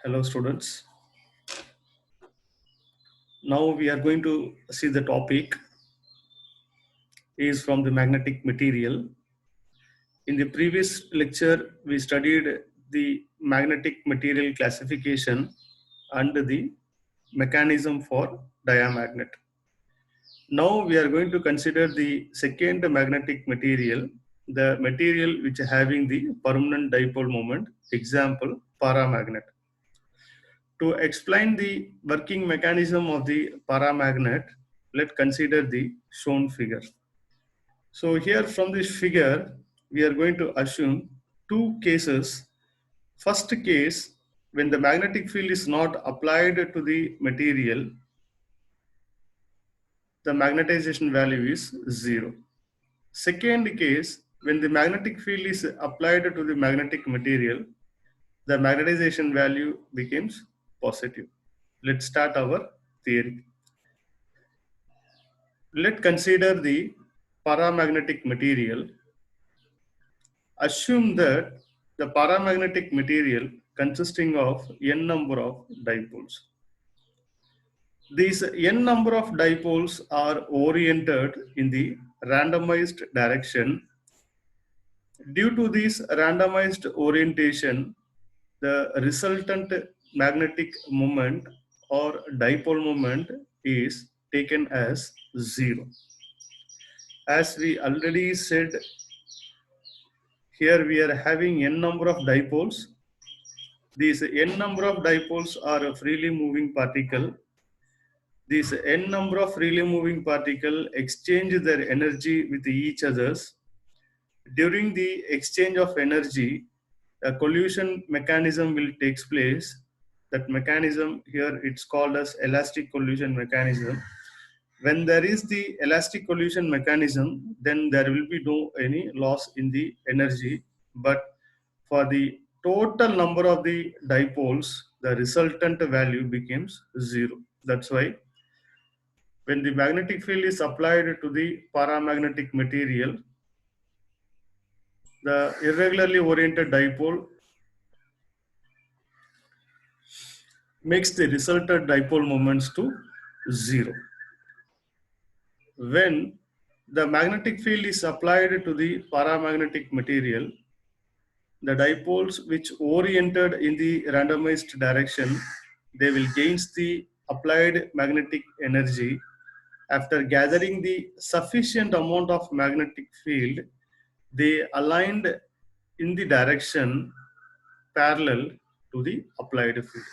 Hello students. Now we are going to see the topic is from the magnetic material. In the previous lecture, we studied the magnetic material classification and the mechanism for diamagnet. Now we are going to consider the second magnetic material, the material which having the permanent dipole moment, example paramagnet. To explain the working mechanism of the paramagnet, let's consider the shown figure. So here from this figure, we are going to assume two cases. First case, when the magnetic field is not applied to the material, the magnetization value is 0. Second case, when the magnetic field is applied to the magnetic material, the magnetization value becomes positive. Let's start our theory. Let's consider the paramagnetic material. Assume that the paramagnetic material consisting of n number of dipoles. These n number of dipoles are oriented in the randomized direction. Due to this randomized orientation, the resultant magnetic moment or dipole moment is taken as 0. As we already said, here we are having n number of dipoles. These n number of dipoles are a freely moving particle. These n number of freely moving particle exchange their energy with each others. During the exchange of energy, a collision mechanism will take place. That mechanism here, it's called as elastic collision mechanism. When there is the elastic collision mechanism, then there will be no any loss in the energy. But for the total number of the dipoles, the resultant value becomes 0. That's why when the magnetic field is applied to the paramagnetic material, the irregularly oriented dipole makes the resultant dipole moments to 0. When the magnetic field is applied to the paramagnetic material, the dipoles which oriented in the randomized direction, they will gain the applied magnetic energy. After gathering the sufficient amount of magnetic field, they aligned in the direction parallel to the applied field.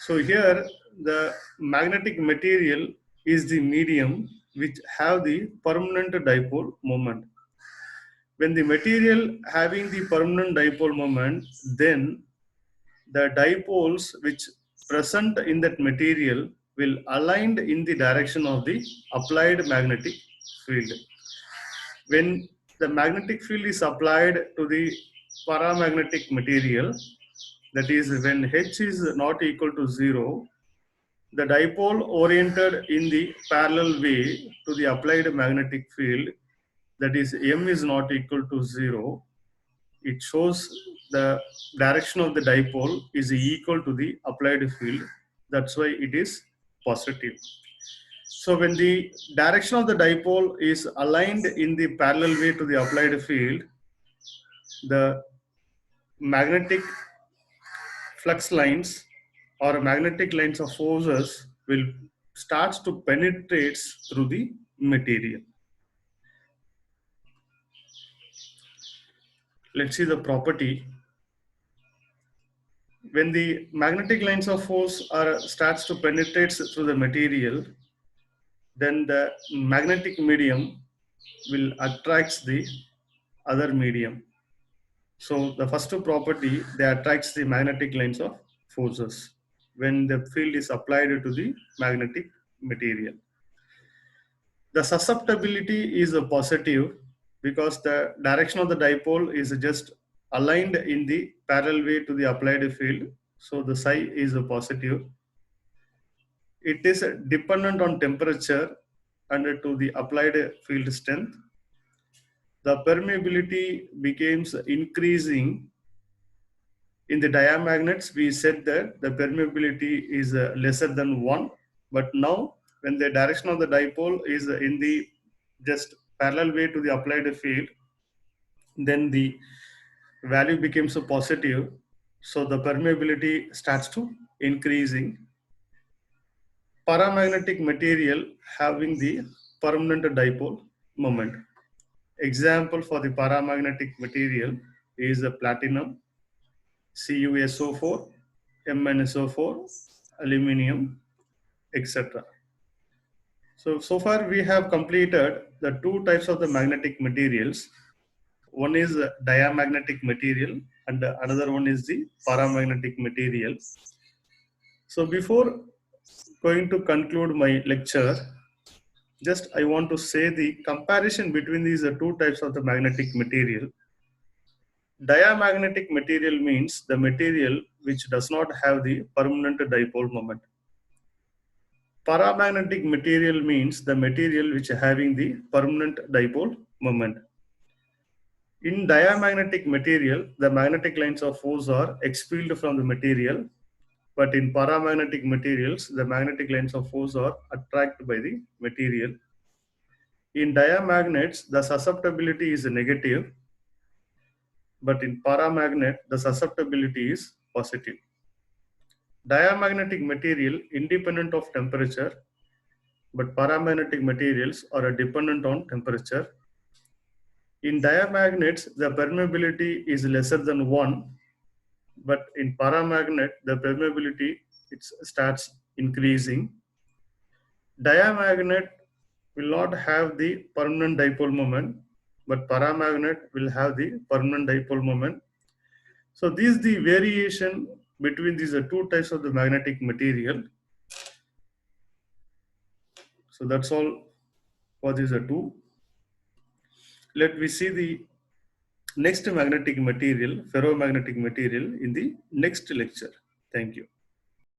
So here the magnetic material is the medium which have the permanent dipole moment. When the material having the permanent dipole moment, then the dipoles which present in that material will aligned in the direction of the applied magnetic field. When the magnetic field is applied to the paramagnetic material, that is when H is not equal to 0, the dipole oriented in the parallel way to the applied magnetic field, that is M is not equal to 0, it shows the direction of the dipole is equal to the applied field. That's why it is positive. So when the direction of the dipole is aligned in the parallel way to the applied field, the magnetic flux lines or magnetic lines of forces will start to penetrate through the material. Let's see the property. When the magnetic lines of force starts to penetrate through the material, then the magnetic medium will attract the other medium. So the first property, they attracts the magnetic lines of forces when the field is applied to the magnetic material. The susceptibility is a positive because the direction of the dipole is just aligned in the parallel way to the applied field. So the psi is a positive. It is dependent on temperature and to the applied field strength. The permeability becomes increasing In the diamagnets, we said that the permeability is lesser than 1, but now when the direction of the dipole is in the just parallel way to the applied field, then the value becomes a positive, so the permeability starts to increasing. Paramagnetic material having the permanent dipole moment. Example for the paramagnetic material is the platinum, CuSO4, MnSO4, aluminum, etc. So far we have completed the two types of the magnetic materials. One is diamagnetic material and another one is the paramagnetic material. So before going to conclude my lecture, just I want to say the comparison between these two types of the magnetic material. Diamagnetic material means the material which does not have the permanent dipole moment. Paramagnetic material means the material which having the permanent dipole moment. In diamagnetic material, the magnetic lines of force are expelled from the material, but in paramagnetic materials, the magnetic lines of force are attracted by the material. In diamagnets, the susceptibility is negative, but in paramagnet, the susceptibility is positive. Diamagnetic material independent of temperature, but paramagnetic materials are dependent on temperature. In diamagnets, the permeability is lesser than 1, but in paramagnet, the permeability it starts increasing. Diamagnet will not have the permanent dipole moment, but paramagnet will have the permanent dipole moment. So this is the variation between these two types of the magnetic material. So that's all for these two. Let me see the next magnetic material, ferromagnetic material in the next lecture. Thank you.